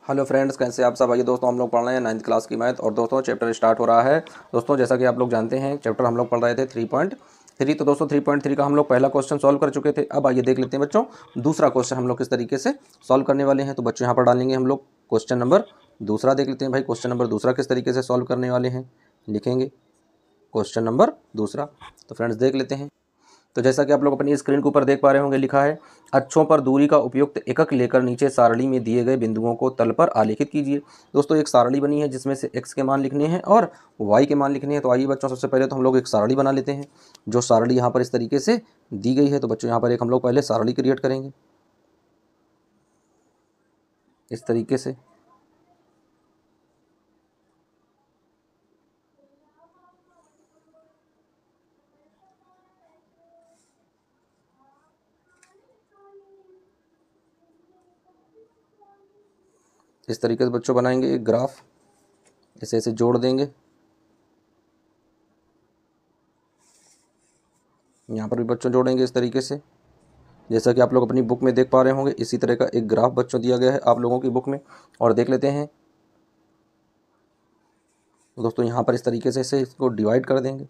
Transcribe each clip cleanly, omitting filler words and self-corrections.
Hello friends, कैसे आप सब। आइए दोस्तों, हम लोग पढ़ रहे हैं 9th क्लास की मैथ और दोस्तों चैप्टर स्टार्ट हो रहा है। दोस्तों जैसा कि आप लोग जानते हैं, चैप्टर हम लोग पढ़ रहे थे 3.3। तो दोस्तों 3.3 का हम लोग पहला क्वेश्चन सॉल्व कर चुके थे। अब आइए देख लेते हैं बच्चों, दूसरा क्वेश्चन हम लोग किस तरीके से सॉल्व करने वाले हैं। तो बच्चों यहाँ पर डालेंगे हम लोग क्वेश्चन नंबर दूसरा। देख लेते हैं भाई, क्वेश्चन नंबर दूसरा किस तरीके से सॉल्व करने वाले हैं। लिखेंगे क्वेश्चन नंबर दूसरा। तो फ्रेंड्स देख लेते हैं। तो जैसा कि आप लोग अपनी स्क्रीन के ऊपर देख पा रहे होंगे, लिखा है अक्षों पर दूरी का उपयुक्त एकक लेकर नीचे सारणी में दिए गए बिंदुओं को तल पर आलेखित कीजिए। दोस्तों एक सारणी बनी है जिसमें से x के मान लिखने हैं और y के मान लिखने हैं। तो आइए बच्चों, सबसे पहले तो हम लोग एक सारणी बना लेते हैं। जो सारणी यहाँ पर इस तरीके से दी गई है, तो बच्चों यहाँ पर एक हम लोग पहले सारणी क्रिएट करेंगे इस तरीके से। इस तरीके से बच्चों बनाएंगे एक ग्राफ, इसे ऐसे जोड़ देंगे। यहाँ पर भी बच्चों जोड़ेंगे इस तरीके से, जैसा कि आप लोग अपनी बुक में देख पा रहे होंगे। इसी तरह का एक ग्राफ बच्चों दिया गया है आप लोगों की बुक में, और देख लेते हैं। दोस्तों यहाँ पर इस तरीके से इसे इसको डिवाइड कर देंगे।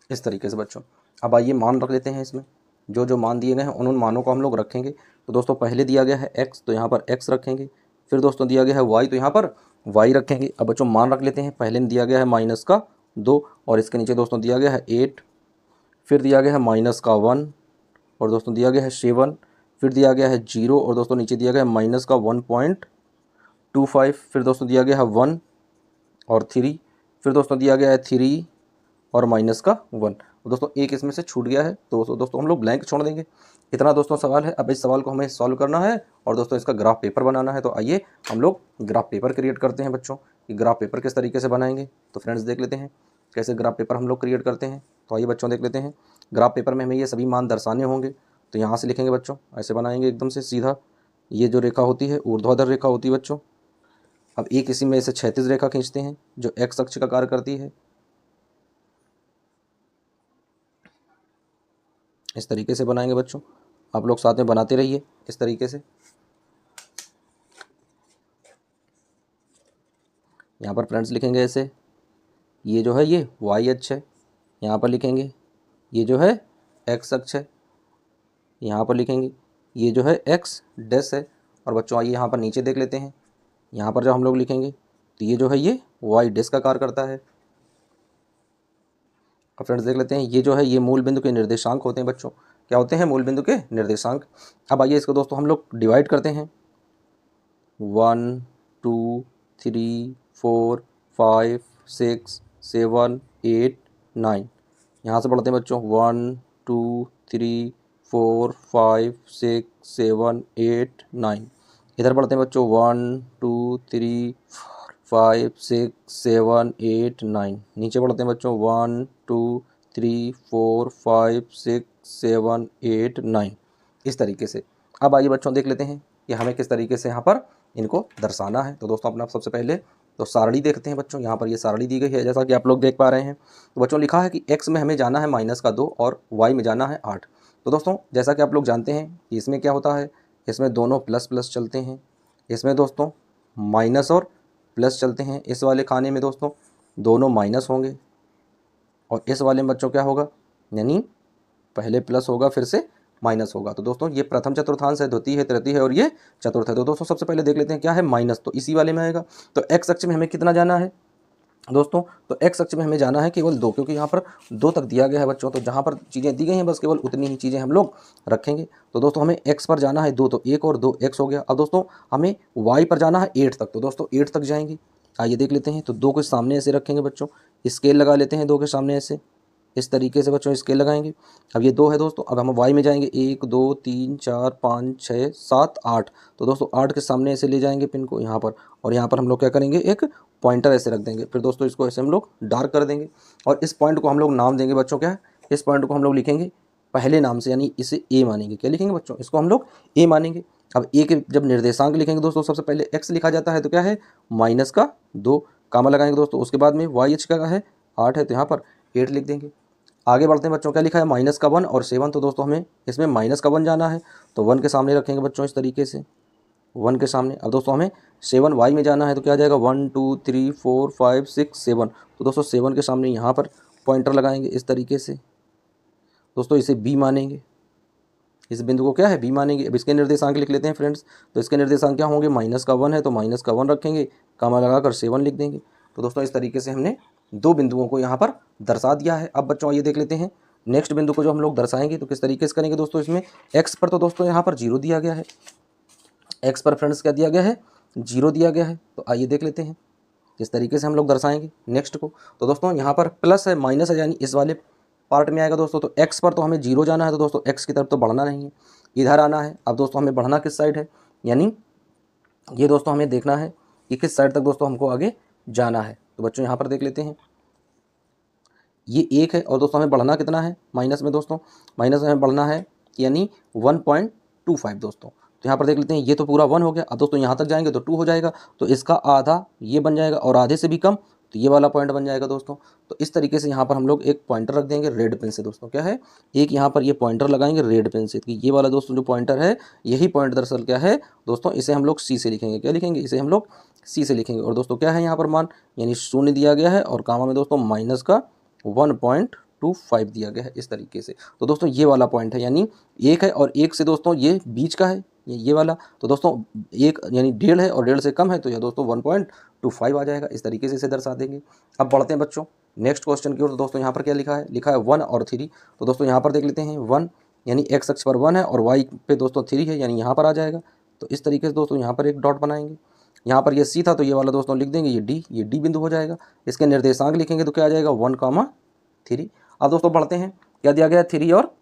इस तरीके से बच्चों, अब आइए मान रख लेते हैं इसमें। जो जो मान दिए गए हैं उन मानों को हम लोग रखेंगे। तो दोस्तों पहले दिया गया है x, तो यहाँ पर x रखेंगे। फिर दोस्तों दिया गया है y, तो यहाँ पर y रखेंगे। अब बच्चों मान रख लेते हैं। पहले दिया गया है -2 और इसके नीचे दोस्तों दिया गया है 8। फिर दिया गया है -1 और दोस्तों दिया गया है 7। फिर दिया गया है 0 और दोस्तों नीचे दिया गया है -1.25। फिर दोस्तों दिया गया है 1 और 3। फिर दोस्तों दिया गया है 3 और -1। दोस्तों एक इसमें से छूट गया है, तो दोस्तों हम लोग ब्लैंक छोड़ देंगे। इतना दोस्तों सवाल है। अब इस सवाल को हमें सॉल्व करना है और दोस्तों इसका ग्राफ पेपर बनाना है। तो आइए हम लोग ग्राफ पेपर क्रिएट करते हैं बच्चों। कि ग्राफ पेपर किस तरीके से बनाएंगे, तो फ्रेंड्स देख लेते हैं कैसे ग्राफ पेपर हम लोग क्रिएट करते हैं। तो आइए बच्चों देख लेते हैं। ग्राफ पेपर में हमें ये सभी मान दर्शाने होंगे। तो यहाँ से लिखेंगे बच्चों, ऐसे बनाएंगे एकदम से सीधा। ये जो रेखा होती है ऊर्ध्वाधर रेखा होती है बच्चों। अब एक इसी में से क्षैतिज रेखा खींचते हैं जो x अक्ष का कार्य करती है। इस तरीके से बनाएंगे बच्चों, आप लोग साथ में बनाते रहिए इस तरीके से। यहाँ पर फ्रेंड्स लिखेंगे ऐसे, ये जो है ये y अक्ष है। यहाँ पर लिखेंगे ये जो है x अक्ष है। यहाँ पर लिखेंगे ये जो है x डैश है। और बच्चों आइए यहाँ पर नीचे देख लेते हैं। यहाँ पर जब हम लोग लिखेंगे तो ये जो है ये y डैश का कार्य करता है। अब फ्रेंड्स देख लेते हैं, ये जो है ये मूल बिंदु के निर्देशांक होते हैं बच्चों। क्या होते हैं? मूल बिंदु के निर्देशांक। अब आइए इसको दोस्तों हम लोग डिवाइड करते हैं। 1 2 3 4 5 6 7 8 9। यहाँ से पढ़ते हैं बच्चों 1 2 3 4 5 6 7 8 9। इधर पढ़ते हैं बच्चों 1 2 3 4 5 6 7 8 9। नीचे पढ़ते हैं बच्चों 1 2 3 4 5 6 7 8 9। इस तरीके से। अब आइए बच्चों देख लेते हैं कि हमें किस तरीके से यहाँ पर इनको दर्शाना है। तो दोस्तों अपना सबसे पहले तो सारणी देखते हैं बच्चों। यहाँ पर ये सारणी दी गई है जैसा कि आप लोग देख पा रहे हैं। तो बच्चों लिखा है कि x में हमें जाना है -2 और y में जाना है 8। तो दोस्तों जैसा कि आप लोग जानते हैं कि इसमें क्या होता है, इसमें दोनों प्लस प्लस चलते हैं। इसमें दोस्तों माइनस और प्लस चलते हैं। इस वाले खाने में दोस्तों दोनों माइनस होंगे और इस वाले में बच्चों क्या होगा, यानी पहले प्लस होगा फिर से माइनस होगा। तो दोस्तों ये प्रथम चतुर्थांश है, द्वितीय है, तृतीय है और ये चतुर्थ है। तो दोस्तों सबसे पहले देख लेते हैं क्या है माइनस, तो इसी वाले में आएगा। तो x अक्ष में हमें कितना जाना है दोस्तों, तो x अक्ष में हमें जाना है केवल 2, क्योंकि यहाँ पर 2 तक दिया गया है बच्चों। तो जहाँ पर चीज़ें दी गई हैं बस केवल उतनी ही चीज़ें हम लोग रखेंगे। तो दोस्तों हमें x पर जाना है 2, तो 1 और 2 x हो गया। अब दोस्तों हमें y पर जाना है 8 तक, तो दोस्तों 8 तक जाएंगे। आइए देख लेते हैं। तो 2 के सामने ऐसे रखेंगे बच्चों, स्केल लगा लेते हैं 2 के सामने ऐसे, इस तरीके से बच्चों स्केल लगाएंगे। अब ये 2 है दोस्तों, अब हम y में जाएंगे 1 2 3 4 5 6 7 8। तो दोस्तों 8 के सामने ऐसे ले जाएंगे पिन को यहाँ पर, और यहाँ पर हम लोग क्या करेंगे, एक पॉइंटर ऐसे रख देंगे। फिर दोस्तों इसको ऐसे हम लोग डार्क कर देंगे और इस पॉइंट को हम लोग नाम देंगे बच्चों, क्या है, इस पॉइंट को हम लोग लिखेंगे पहले नाम से, यानी इसे ए मानेंगे। क्या लिखेंगे बच्चों, इसको हम लोग ए मानेंगे। अब ए के जब निर्देशांक लिखेंगे दोस्तों सबसे पहले x लिखा जाता है तो क्या है -2 कामा लगाएंगे दोस्तों। उसके बाद में YH का है 8 है तो यहाँ पर 8 लिख देंगे। आगे बढ़ते हैं बच्चों, क्या लिखा है -1 और 7, तो दोस्तों हमें इसमें -1 जाना है तो 1 के सामने रखेंगे बच्चों इस तरीके से, 1 के सामने। अब दोस्तों हमें 7 y में जाना है तो क्या आ जाएगा 1 2 3 4 5 6 7, तो दोस्तों 7 के सामने यहाँ पर पॉइंटर लगाएंगे इस तरीके से दोस्तों, इसे b मानेंगे, इस बिंदु को क्या है b मानेंगे। अब इसके निर्देशांक लिख लेते हैं फ्रेंड्स, तो इसके निर्देशांक क्या होंगे -1 है तो -1 रखेंगे, कामा लगाकर 7 लिख देंगे। तो दोस्तों इस तरीके से हमने दो बिंदुओं को यहाँ पर दर्शा दिया है। अब बच्चों ये देख लेते हैं नेक्स्ट बिंदु को जो हम लोग दर्शाएंगे तो किस तरीके से करेंगे दोस्तों। इसमें x पर तो दोस्तों यहाँ पर 0 दिया गया है, x पर फ्रेंड्स क्या दिया गया है 0 दिया गया है, तो आइए देख लेते हैं किस तरीके से हम लोग दर्शाएंगे नेक्स्ट को। तो दोस्तों यहाँ पर प्लस है माइनस है यानी इस वाले पार्ट में आएगा दोस्तों, तो x पर तो हमें 0 जाना है तो दोस्तों x की तरफ तो बढ़ना नहीं है, इधर आना है। अब दोस्तों हमें बढ़ना किस साइड है, यानी ये दोस्तों हमें देखना है कि किस साइड तक दोस्तों हमको आगे जाना है। तो बच्चों यहाँ पर देख लेते हैं ये 1 है और दोस्तों हमें बढ़ना कितना है माइनस में दोस्तों, माइनस में हमें बढ़ना है यानी 1.25 दोस्तों। तो यहाँ पर देख लेते हैं ये तो पूरा 1 हो गया। अब दोस्तों यहाँ तक जाएंगे तो 2 हो जाएगा, तो इसका आधा ये बन जाएगा और आधे से भी कम तो ये वाला पॉइंट बन जाएगा दोस्तों। तो इस तरीके से यहाँ पर हम लोग एक पॉइंटर रख देंगे रेड पेन से दोस्तों, क्या है एक यहाँ पर ये पॉइंटर लगाएंगे रेड पेन से, कि ये वाला दोस्तों जो पॉइंटर है यही पॉइंट दरअसल क्या है दोस्तों, इसे हम लोग सी से लिखेंगे, क्या लिखेंगे इसे हम लोग सी से लिखेंगे। और दोस्तों क्या है यहाँ पर मान यानी 0 दिया गया है और कामा में दोस्तों माइनस का 1.25 दिया गया है इस तरीके से। तो दोस्तों ये वाला पॉइंट है यानी 1 है और 1 से दोस्तों ये बीच का है ये वाला, तो दोस्तों 1 यानी 1.5 है और 1.5 से कम है तो यह दोस्तों 1.25 आ जाएगा, इस तरीके से इसे दर्शा देंगे। अब बढ़ते हैं बच्चों नेक्स्ट क्वेश्चन की ओर। तो दोस्तों यहाँ पर क्या लिखा है, लिखा है 1 और 3। तो दोस्तों यहाँ पर देख लेते हैं 1 यानी x अक्ष पर 1 है और y पे दोस्तों 3 है यानी यहाँ पर आ जाएगा। तो इस तरीके से दोस्तों यहाँ पर एक डॉट बनाएंगे, यहाँ पर ये सी था तो ये वाला दोस्तों लिख देंगे ये डी बिंदु हो जाएगा। इसके निर्देशांक लिखेंगे तो क्या आ जाएगा 1,3। अब दोस्तों बढ़ते हैं क्या दिया गया 3 और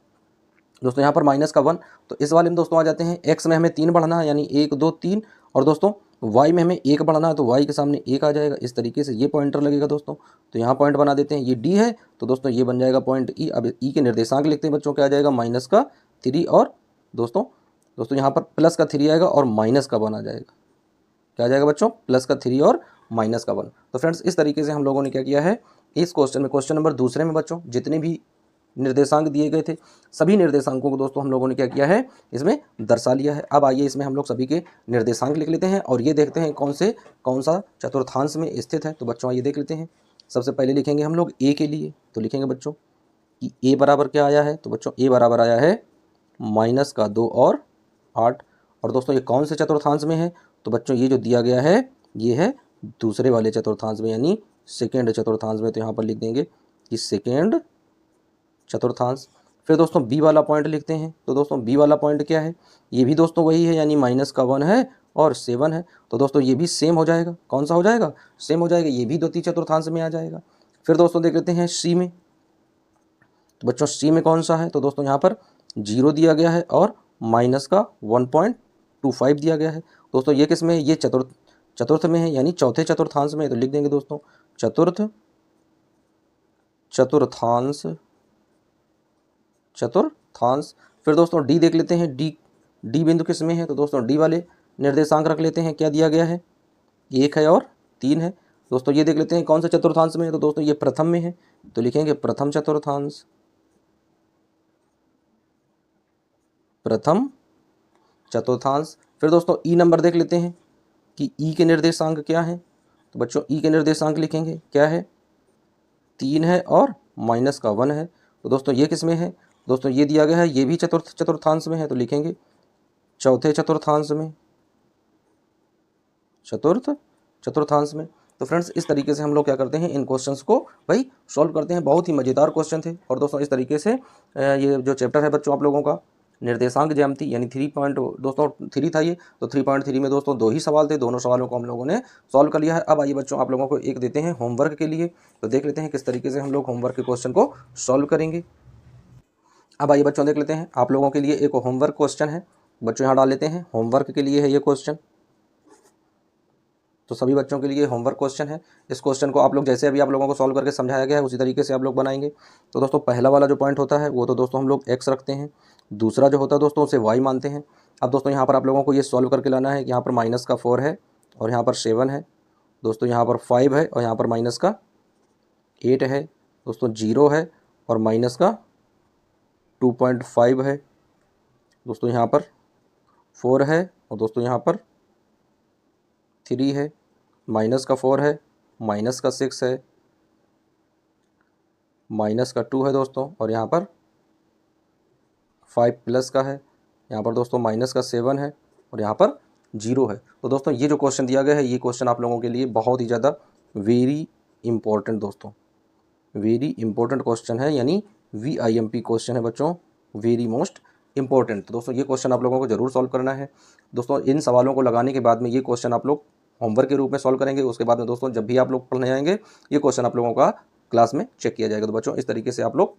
दोस्तों यहाँ पर -1, तो इस वाले में दोस्तों आ जाते हैं x में हमें 3 बढ़ना है यानी 1 2 3, और दोस्तों y में हमें 1 बढ़ना है तो y के सामने 1 आ जाएगा, इस तरीके से ये पॉइंटर लगेगा दोस्तों। तो यहाँ पॉइंट बना देते हैं, ये d है तो दोस्तों ये बन जाएगा पॉइंट e। अब e के निर्देशांक लिखते हैं बच्चों, क्या आ जाएगा -3 और दोस्तों यहाँ पर +3 आएगा और -1 आ जाएगा, क्या आ जाएगा बच्चों +3 और -1। तो फ्रेंड्स इस तरीके से हम लोगों ने क्या किया है इस क्वेश्चन में, क्वेश्चन नंबर दूसरे में बच्चों जितने भी निर्देशांक दिए गए थे सभी निर्देशांकों को दोस्तों हम लोगों ने क्या किया है इसमें दर्शा लिया है। अब आइए इसमें हम लोग सभी के निर्देशांक लिख लेते हैं और ये देखते हैं कौन सा चतुर्थांश में स्थित है। तो बच्चों आइए देख लेते हैं। सबसे पहले लिखेंगे हम लोग ए के लिए, तो लिखेंगे बच्चों कि ए बराबर क्या आया है, तो बच्चों ए बराबर आया है -2 और 8। और दोस्तों ये कौन से चतुर्थांश में है, तो बच्चों ये जो दिया गया है ये है दूसरे वाले चतुर्थांश में यानी सेकेंड चतुर्थांश में। तो यहाँ पर लिख देंगे कि सेकेंड चतुर्थांश। फिर दोस्तों बी वाला पॉइंट लिखते हैं, तो दोस्तों बी वाला पॉइंट क्या है, ये भी दोस्तों वही है यानी -1 है और 7 है। तो दोस्तों ये भी सेम हो जाएगा, कौन सा हो जाएगा सेम हो जाएगा, ये भी द्वितीय चतुर्थांश में आ जाएगा। फिर दोस्तों देख लेते हैं सी में, तो बच्चों सी में कौन सा है, तो दोस्तों यहाँ पर 0 दिया गया है और -1.25 दिया गया है। दोस्तों ये किस में है, ये चतुर्थ में है यानी चौथे चतुर्थांश में। तो लिख देंगे दोस्तों चतुर्थांश। फिर दोस्तों डी देख लेते हैं, डी बिंदु किस में है, तो दोस्तों डी वाले निर्देशांक रख लेते हैं, क्या दिया गया है 1 है और 3 है। दोस्तों ये देख लेते हैं कौन सा चतुर्थांश में है, तो दोस्तों ये प्रथम में है तो लिखेंगे प्रथम चतुर्थांश, प्रथम चतुर्थांश। फिर दोस्तों ई नंबर देख लेते हैं कि ई के निर्देशांक क्या है, तो बच्चों ई के निर्देशांक लिखेंगे क्या है 3 है और -1 है। तो दोस्तों ये किस में है, दोस्तों ये दिया गया है ये भी चतुर्थांश में है तो लिखेंगे चौथे चतुर्थांश में, चतुर्थांश में। तो फ्रेंड्स इस तरीके से हम लोग क्या करते हैं इन क्वेश्चंस को भाई सॉल्व करते हैं। बहुत ही मज़ेदार क्वेश्चन थे। और दोस्तों इस तरीके से ये जो चैप्टर है बच्चों आप लोगों का निर्देशांक ज्यामिति यानी 3 था ये, तो 3.3 में दोस्तों 2 ही सवाल थे, दोनों सवालों को हम लोगों ने सॉल्व कर लिया है। अब आइए बच्चों आप लोगों को एक देते हैं होमवर्क के लिए, तो देख लेते हैं किस तरीके से हम लोग होमवर्क के क्वेश्चन को सॉल्व करेंगे। अब आइए बच्चों देख लेते हैं आप लोगों के लिए एक होमवर्क क्वेश्चन है, बच्चों यहाँ डाल लेते हैं होमवर्क के लिए है ये क्वेश्चन। तो सभी बच्चों के लिए होमवर्क क्वेश्चन है। इस क्वेश्चन को आप लोग जैसे अभी आप लोगों को सॉल्व करके समझाया गया है उसी तरीके से आप लोग बनाएंगे। तो दोस्तों पहला वाला जो पॉइंट होता है वो तो दोस्तों हम लोग x रखते हैं, दूसरा जो होता है दोस्तों उसे y मानते हैं, अब दोस्तों यहाँ पर आप लोगों को ये सॉल्व करके लाना है कि यहाँ पर माइनस का 4 है और यहाँ पर 7 है दोस्तों, यहाँ पर 5 है और यहाँ पर माइनस का 8 है दोस्तों, 0 है और माइनस का 2.5 है दोस्तों, यहाँ पर 4 है और दोस्तों यहाँ पर 3 है, माइनस का 4 है, माइनस का 6 है, माइनस का 2 है दोस्तों, और यहाँ पर 5 प्लस का है, यहाँ पर दोस्तों माइनस का 7 है और यहाँ पर 0 है। तो दोस्तों ये जो क्वेश्चन दिया गया है ये क्वेश्चन आप लोगों के लिए बहुत ही ज़्यादा वेरी इंपॉर्टेंट दोस्तों, वेरी इंपॉर्टेंट क्वेश्चन है, यानी VIMP क्वेश्चन है बच्चों, वेरी मोस्ट इंपॉर्टेंट। तो दोस्तों ये क्वेश्चन आप लोगों को जरूर सॉल्व करना है दोस्तों। इन सवालों को लगाने के बाद में ये क्वेश्चन आप लोग होमवर्क के रूप में सॉल्व करेंगे। उसके बाद में दोस्तों जब भी आप लोग पढ़ने आएंगे ये क्वेश्चन आप लोगों का क्लास में चेक किया जाएगा। तो बच्चों इस तरीके से आप लोग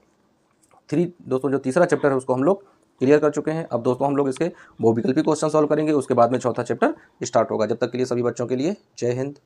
दोस्तों जो तीसरा चैप्टर है उसको हम लोग क्लियर कर चुके हैं। अब दोस्तों हम लोग इसके बहुविकल्पी क्वेश्चन सॉल्व करेंगे, उसके बाद में चौथा चैप्टर स्टार्ट होगा। जब तक के लिए सभी बच्चों के लिए जय हिंद।